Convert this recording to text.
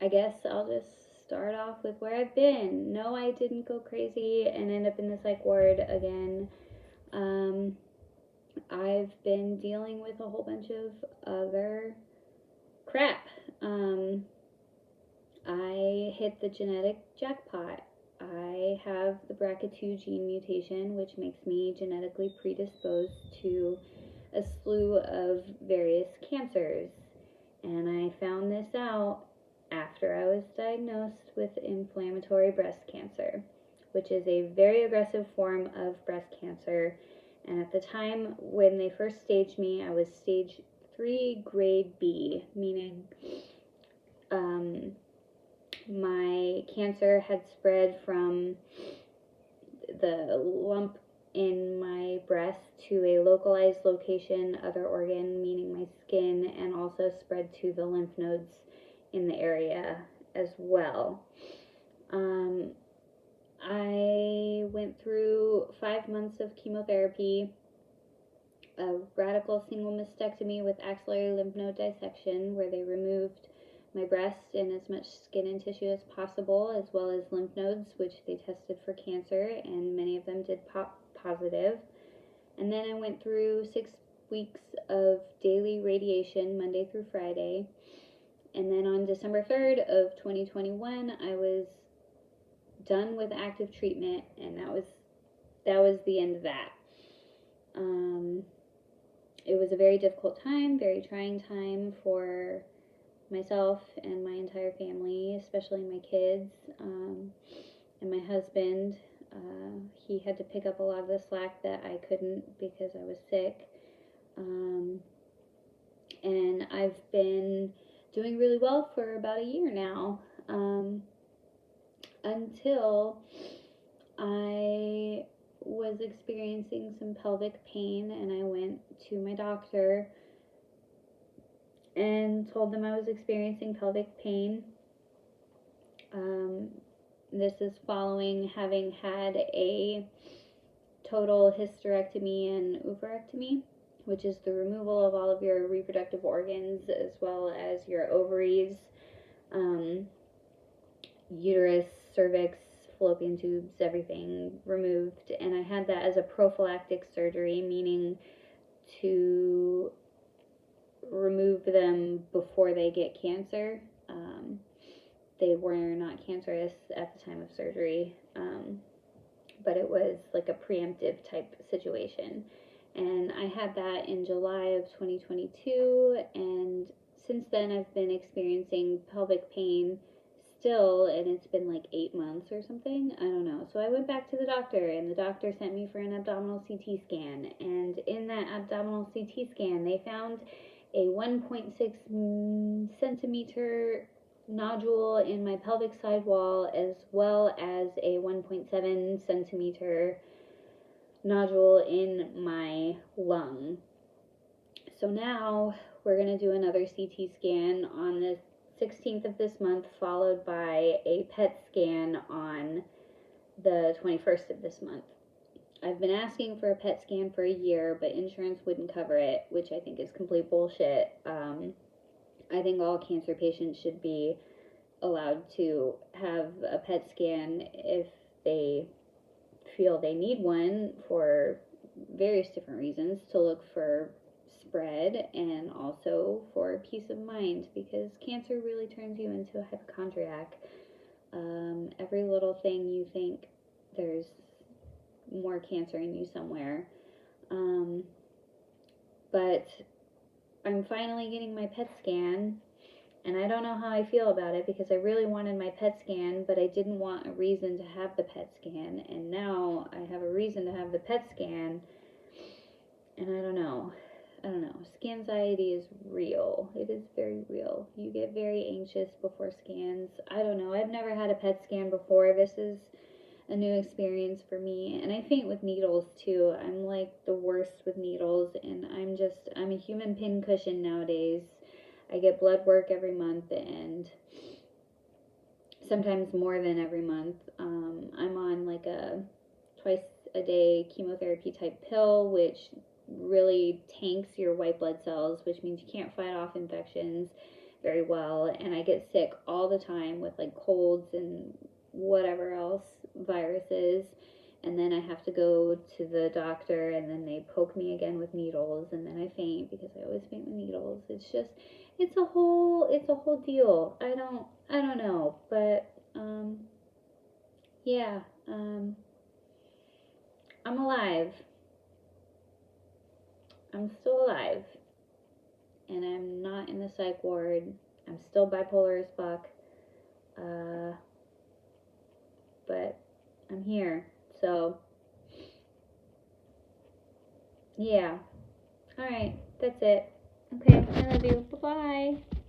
I guess I'll just start off with where I've been. No, I didn't go crazy and end up in the psych ward again. Um, I've been dealing with a whole bunch of other crap. I hit the genetic jackpot. I have the BRCA2 gene mutation, which makes me genetically predisposed to a slew of various cancers. And I found this out after I was diagnosed with inflammatory breast cancer, which is a very aggressive form of breast cancer. And at the time when they first staged me, I was stage 3 grade B, meaning my cancer had spread from the lump in my breast to a localized location, other organ, meaning my skin, and also spread to the lymph nodes in the area as well. I went through 5 months of chemotherapy, a radical single mastectomy with axillary lymph node dissection, where they removed my breast and as much skin and tissue as possible, as well as lymph nodes, which they tested for cancer, and many of them did pop positive. And then I went through 6 weeks of daily radiation, Monday through Friday. And then on December 3rd of 2021, I was done with active treatment, and that was the end of that. It was a very difficult time, very trying time for myself and my entire family, especially my kids, and my husband. He had to pick up a lot of the slack that I couldn't because I was sick. And I've been doing really well for about a year now, until I was experiencing some pelvic pain, and I went to my doctor and told them I was experiencing pelvic pain. This is following having had a total hysterectomy and oophorectomy, which is the removal of all of your reproductive organs as well as your ovaries, uterus, cervix, fallopian tubes, everything removed. And I had that as a prophylactic surgery, meaning to remove them before they get cancer. They were not cancerous at the time of surgery, but it was like a preemptive type situation. And I had that in July of 2022, and since then I've been experiencing pelvic pain still, and it's been like 8 months or something. I don't know. So I went back to the doctor, and the doctor sent me for an abdominal CT scan. And in that abdominal CT scan, they found a 1.6 centimeter nodule in my pelvic side wall, as well as a 1.7 centimeter nodule in my lung. So now we're going to do another CT scan on the 16th of this month, followed by a PET scan on the 21st of this month. I've been asking for a PET scan for a year, but insurance wouldn't cover it, which I think is complete bullshit. I think all cancer patients should be allowed to have a PET scan if they feel they need one for various different reasons, to look for spread and also for peace of mind, because cancer really turns you into a hypochondriac. Every little thing you think there's more cancer in you somewhere. But I'm finally getting my PET scan, and I don't know how I feel about it, because I really wanted my PET scan, but I didn't want a reason to have the PET scan, and now I have a reason to have the PET scan, and I don't know. Scanxiety is real. It is very real. You get very anxious before scans. I don't know. I've never had a PET scan before. This is a new experience for me, and I faint with needles too. I'm like the worst with needles, and I'm a human pincushion nowadays. I get blood work every month, and sometimes more than every month. I'm on like a twice a day chemotherapy type pill, which really tanks your white blood cells, which means you can't fight off infections very well, and I get sick all the time with like colds and whatever else, viruses, and then I have to go to the doctor, and then they poke me again with needles, and then I faint because I always faint with needles. It's just, it's a whole deal. I don't know, but yeah, I'm alive. I'm still alive, and I'm not in the psych ward. I'm still bipolar as fuck, but I'm here. So yeah. All right, that's it. Okay, I love you. Bye bye.